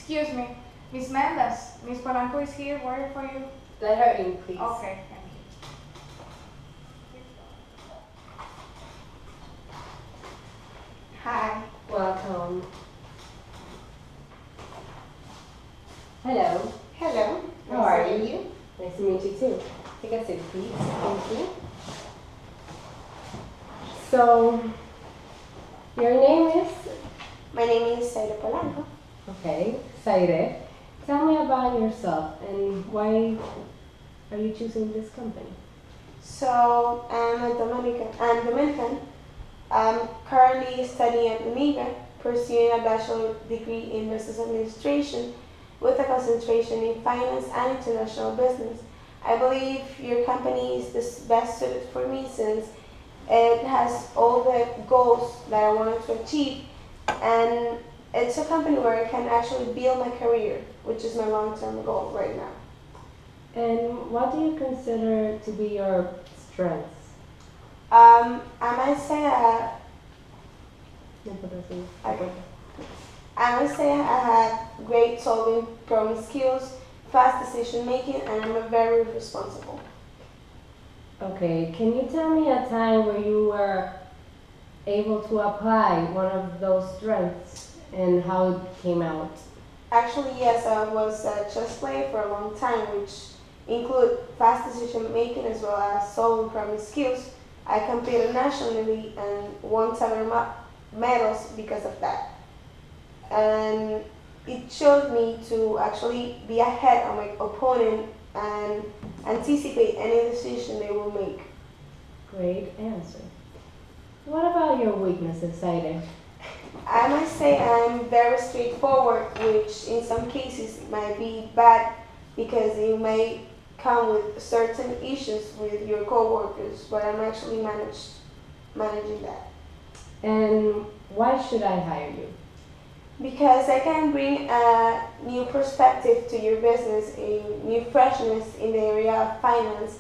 Excuse me, Miss Mendez. Miss Polanco is here waiting for you. Let her in, please. Okay, thank you. Hi. Welcome. Hello. Hello. How are you? Nice to meet you too. Take a seat, please. Thank you. So, your name is? My name is Sahire Polanco. Okay, Sahire. Tell me about yourself and why are you choosing this company? So I'm Dominican. I'm currently studying at UNIVA, pursuing a bachelor degree in business administration with a concentration in finance and international business. I believe your company is the best suited for me since it has all the goals that I wanted to achieve, and it's a company where I can actually build my career, which is my long-term goal right now. And what do you consider to be your strengths? I might say I would say I have great solving problem skills, fast decision making, and I'm very responsible. Okay, can you tell me a time where you were able to apply one of those strengths and how it came out? Actually, yes, I was a chess player for a long time, which include fast decision making as well as solving problem skills. I competed nationally and won several medals because of that. And it showed me to actually be ahead of my opponent and anticipate any decision they will make. Great answer. What about your weaknesses, Saide? I must say I'm very straightforward, which in some cases might be bad because it may come with certain issues with your coworkers, but I'm actually managing that. And why should I hire you? Because I can bring a new perspective to your business, a new freshness in the area of finance.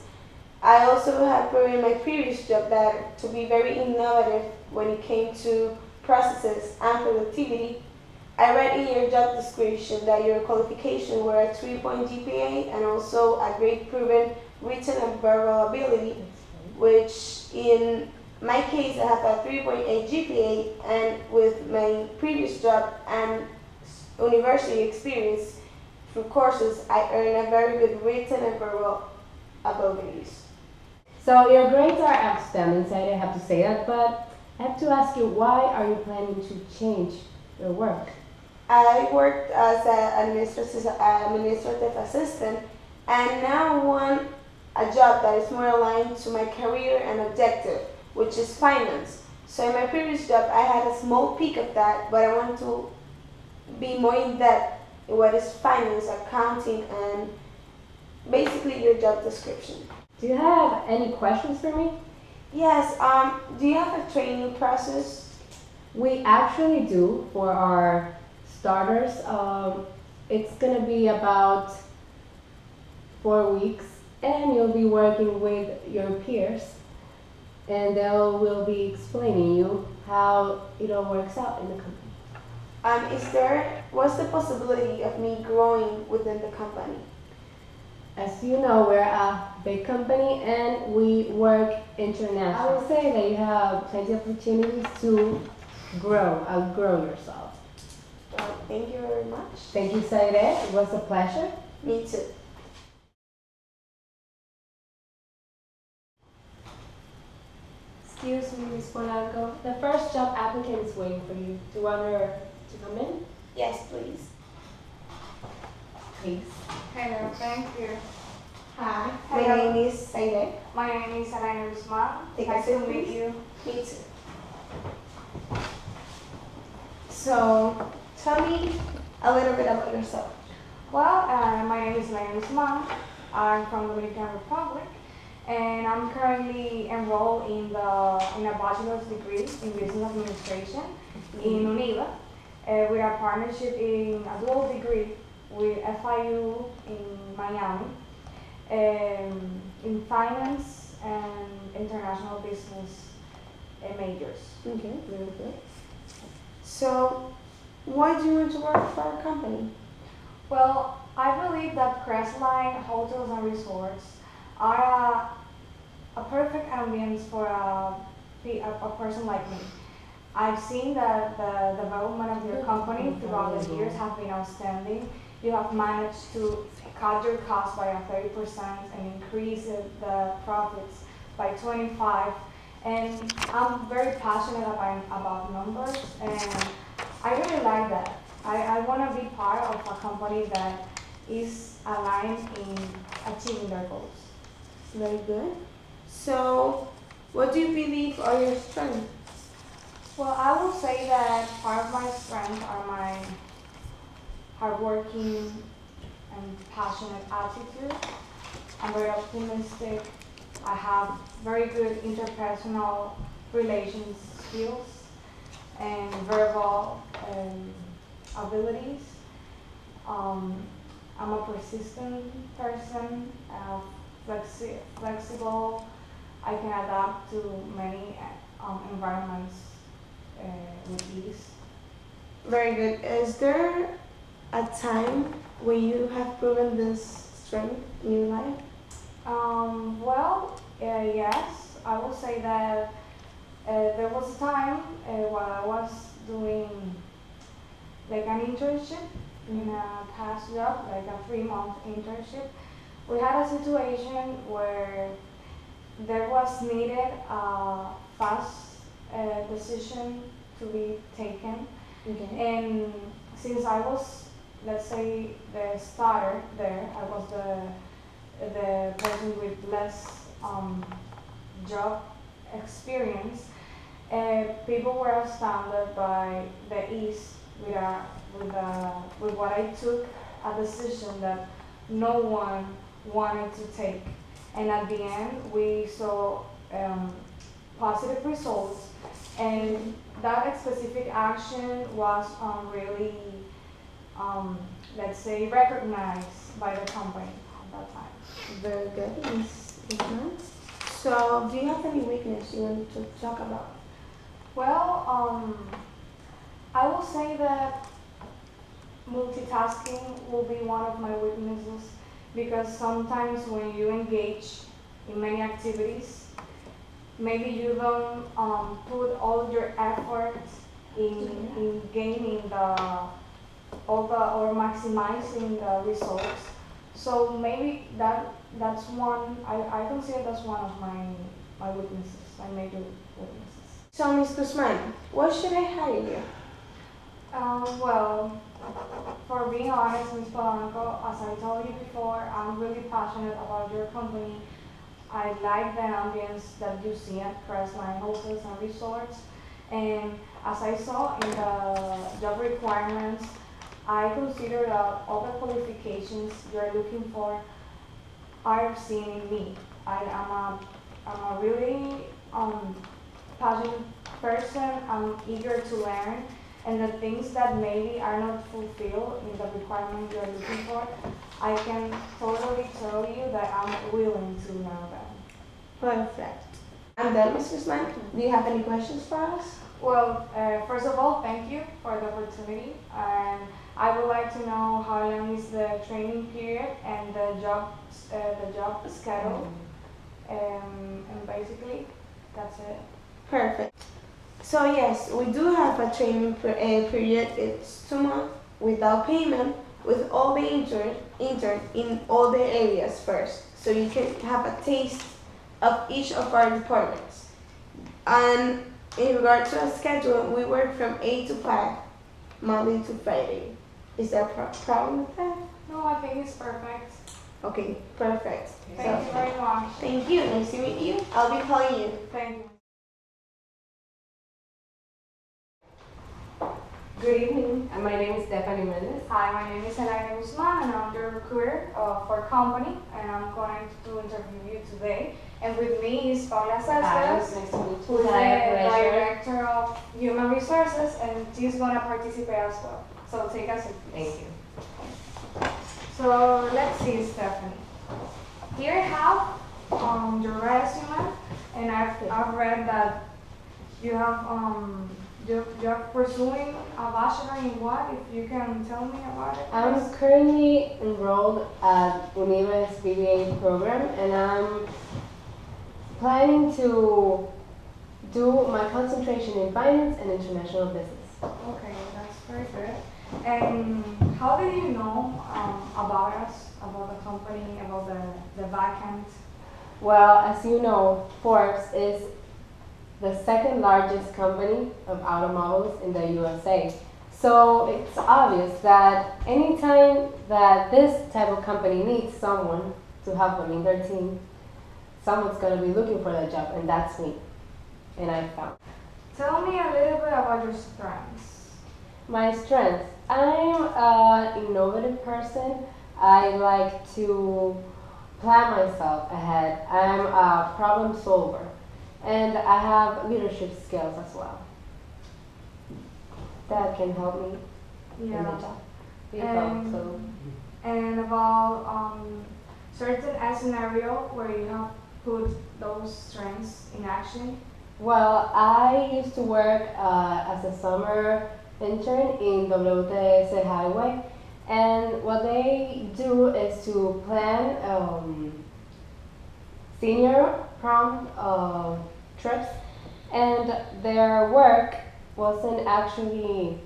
I also have proven in my previous job that to be very innovative when it came to processes and productivity. I read in your job description that your qualifications were a 3-point GPA and also a great proven written and verbal ability, which in my case I have a 3.8 GPA, and with my previous job and university experience through courses, I earned a very good written and verbal abilities. So your grades are outstanding, Saide, I have to say that, but I have to ask you, why are you planning to change your work? I worked as an administrative assistant, and now I want a job that is more aligned to my career and objective, which is finance. So in my previous job, I had a small peek of that, but I want to be more in depth in what is finance, accounting, and basically your job description. Do you have any questions for me? Yes, do you have a training process? We actually do for our starters. It's going to be about 4 weeks, and you'll be working with your peers, and they will be explaining you how it all works out in the company. What's the possibility of me growing within the company? As you know, we're a big company and we work internationally. I would say that you have plenty of opportunities to outgrow yourself. Well, thank you very much. Thank you, Saide. It was a pleasure. Me too. Excuse me, Ms. Polanco. The first job applicant is waiting for you. Do you want her to come in? Yes, please. Please. Hello, thank you. Hi, Hello. my name is Sahire. My name is Elaine Guzman. Take a Nice seat, to meet please. you. Me too. So, tell me a little bit about yourself. Well, my name is Elaine Guzman. I'm from the Dominican Republic, and I'm currently enrolled in a bachelor's degree in business administration in UNIVA, with a partnership in a dual degree with FIU in Miami, in finance and international business majors. Okay, very good. So, why do you want to work for our company? Well, I believe that Crestline hotels and resorts are a perfect ambience for a person like me. I've seen that the development of your company throughout the years have been outstanding. You have managed to cut your costs by 30% and increase the profits by 25. And I'm very passionate about numbers, and I really like that. I want to be part of a company that is aligned in achieving their goals. Very good. So, what do you believe are your strengths? Well, I will say that part of my strengths are my hardworking and passionate attitude. I'm very optimistic. I have very good interpersonal relations skills and verbal abilities. I'm a persistent person, flexible. I can adapt to many environments with ease. Very good. Is there a time when you have proven this strength in your life? Yes, I will say that there was a time while I was doing like an internship in a past job, like a 3-month internship. We had a situation where there was needed a fast decision to be taken. Okay. And since I was, let's say, the starter there, I was the person with less job experience. People were astounded by the ease with what I took a decision that no one wanted to take. And at the end, we saw positive results, and that specific action was really, let's say, recognized by the company at that time. Very good, Ms. Guzman. So, do you have any weakness you want to talk about? Well, I will say that multitasking will be one of my weaknesses, because sometimes when you engage in many activities, maybe you don't put all your effort in gaining or maximizing the results. So maybe that's one, I consider that's one of my weaknesses, my major weaknesses. So, Ms. Guzman, why should I hire you? Well, for being honest, Ms. Polanco, as I told you before, I'm really passionate about your company. I like the ambience that you see at Crestline Hotels and Resorts. And as I saw in the job requirements, I consider that all the qualifications you're looking for are seen in me. I'm a really passionate person. I'm eager to learn, and the things that maybe are not fulfilled in the requirement you're looking for, I can totally tell you that I'm willing to learn them. Perfect. And then, Ms. Guzman, do you have any questions for us? Well, first of all, thank you for the opportunity, and I would like to know how long is the training period and the job schedule, and basically that's it. Perfect. So yes, we do have a training period. It's 2 months without payment, with all the intern in all the areas first, so you can have a taste of each of our departments. And in regard to a schedule, we work from 8 to 5, Monday to Friday. Is there a problem with that? No, I think it's perfect. Okay, perfect. Thank you very much. Thank you. Nice to meet you. I'll be calling you. Thank you. Good evening. My name is Stephanie Mendez. Hi, my name is Elaine Guzman, and I'm the recruiter for company, and I'm going to interview you today. And with me is Paula Cespedes, Nice to meet who is the Director of Human Resources, and she's going to participate as well. So take a seat, please. Thank you. So let's see, Stephanie. Here I have your resume, and I've read that you have You're pursuing a bachelor in what? If you can tell me about it. I'm please. currently enrolled at Unives BBA program, and I'm planning to do my concentration in finance and international business. Okay, that's very good. And how did you know about us, about the company, about the backend? Well, as you know, Forbes is the second largest company of automobiles in the USA. So it's obvious that anytime that this type of company needs someone to help them in their team, someone's going to be looking for that job, and that's me. And I found. Tell me a little bit about your strengths. My strengths. I'm an innovative person. I like to plan myself ahead. I'm a problem solver. And I have leadership skills as well. That can help me in the job. And about certain scenario where you have put those strengths in action. Well, I used to work as a summer intern in WTS Highway, and what they do is to plan senior prom trips, and their work wasn't actually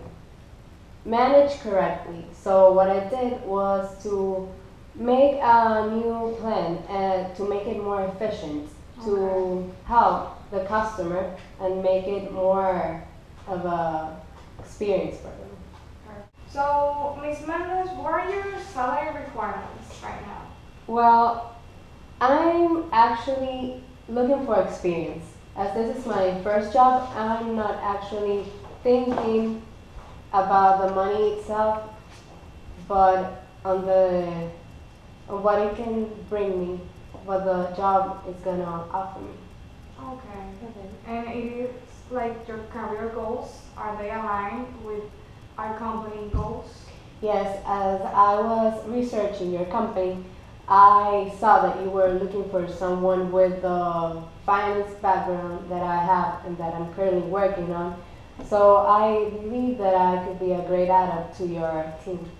managed correctly. So what I did was to make a new plan and to make it more efficient, to help the customer and make it more of a experience for them. So, Ms. Mendez, what are your salary requirements right now? Well, I'm actually looking for experience. As this is my first job, I'm not actually thinking about the money itself, but on what it can bring me, what the job is gonna offer me. Okay. And it is like your career goals, are they aligned with our company goals? Yes, as I was researching your company, I saw that you were looking for someone with the finance background that I have and that I'm currently working on. So I believe that I could be a great add to your team.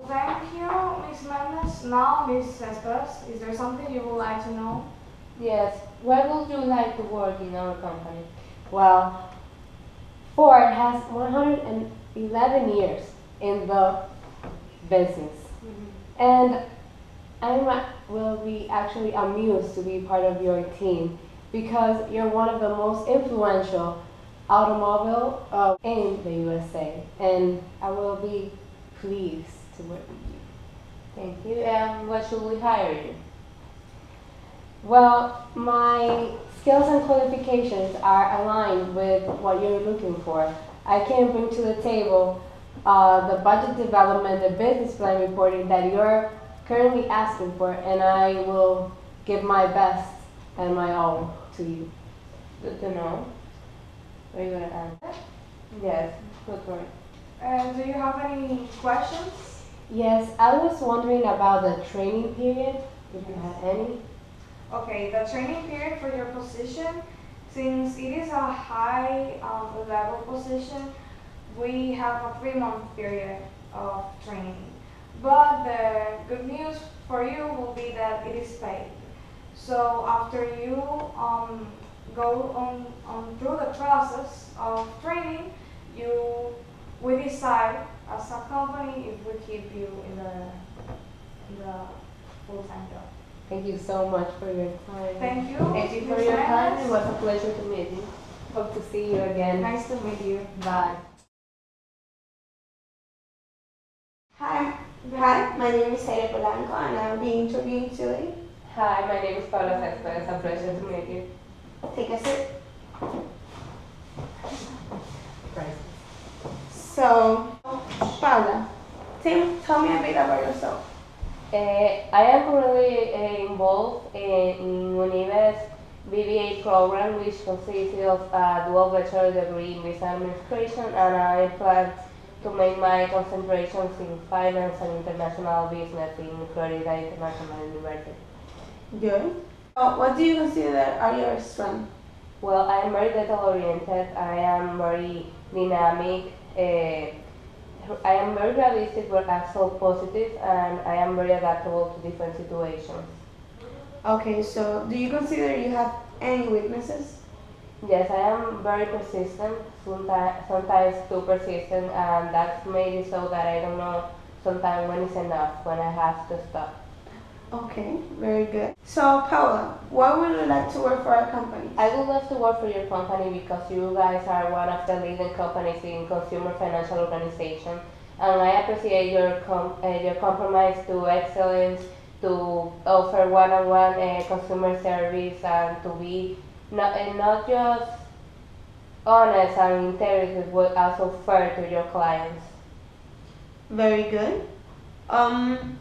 Thank you, Ms. Mendez. Now, Ms. Cespedes, is there something you would like to know? Yes. Where would you like to work in our company? Well, Ford has 111 years in the business. And I will be actually amused to be part of your team because you're one of the most influential automobile in the USA, and I will be pleased to work with you. Thank you. And what should we hire you? Well, my skills and qualifications are aligned with what you're looking for. I can bring to the table the budget development, the business plan reporting that you're currently asking for, and I will give my best and my all to you. Good to know. Are you gonna answer? Yes. Good for it. Do you have any questions? Yes, I was wondering about the training period, if you had any. Okay, the training period for your position, since it is a high level position, we have a 3-month period of training. But the good news for you will be that it is paid. So after you go on through the process of training, we decide as a company if we keep you in the full-time job. Thank you so much for your time. Thank you. Thank you for your time. It was a pleasure to meet you. Hope to see you again. Nice to meet you. Bye. Hi, my name is Sahire Polanco and I'll be interviewing today. Hi, my name is Paula Cespedes. A pleasure to meet you. Take a sip. So, Paula, tell me a bit about yourself. I am currently involved in Unives BBA program, which consists of a dual bachelor degree in business administration, and I plan to make my concentrations in finance and international business in Florida International University. Good. What do you consider are your strengths? Well, I am very detail oriented. I am very dynamic. I am very realistic but also positive, and I am very adaptable to different situations. Okay, so do you consider you have any weaknesses? Yes, I am very persistent, sometimes too persistent, and that's maybe so that I don't know sometimes when it's enough, when I have to stop. Okay, very good. So, Paula, why would you like to work for our company? I would love to work for your company because you guys are one of the leading companies in consumer financial organization, and I appreciate your compromise to excellence, to offer one-on-one consumer service, and to be not just honest and integrity, but also fair to your clients. Very good. Um,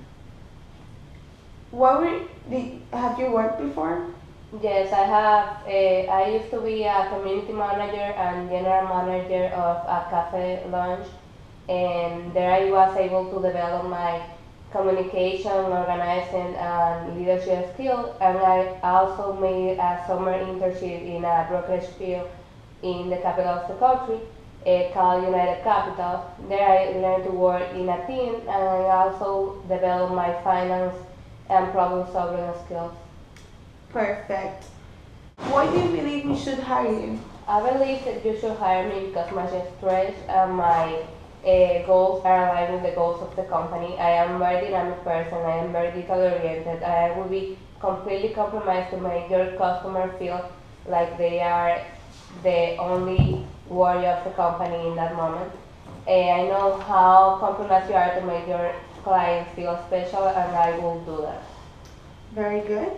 have you worked before? Yes, I have. I used to be a community manager and general manager of a cafe lounge, and there I was able to develop my communication, organizing, and leadership skills. And I also made a summer internship in a brokerage field in the capital of the country, called United Capital. There I learned to work in a team, and I also developed my finance and problem solving skills. Perfect. Why do you believe we should hire you? I believe that you should hire me because my strengths and my goals are aligned with the goals of the company. I am a very dynamic person. I am very detail oriented. I will be completely compromised to make your customer feel like they are the only worry of the company in that moment. I know how compromised you are to make your clients feel special, and I will do that. Very good.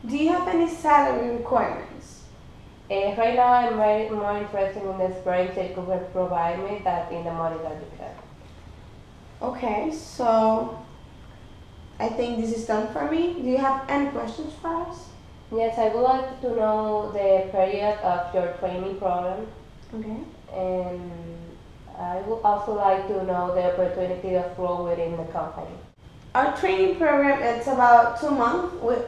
Do you have any salary requirements? Right now, I'm very more interested in the experience that you could provide me than in the money that you can. Okay, so I think this is done for me. Do you have any questions for us? Yes, I would like to know the period of your training program, Okay. and I would also like to know the opportunity of growth within the company. Our training program it's about 2 months with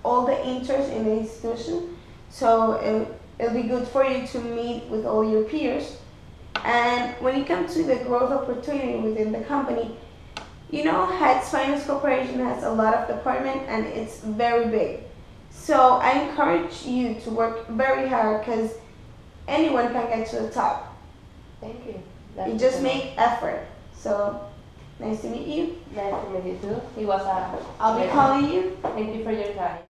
all the interns in the institution. So it'll be good for you to meet with all your peers. And when it comes to the growth opportunity within the company, you know, Heights Finance Corporation has a lot of department and it's very big. So I encourage you to work very hard because anyone can get to the top. Thank you. You just make effort. So nice to meet you. Nice to meet you too. It was a I'll be calling you. Thank you for your time.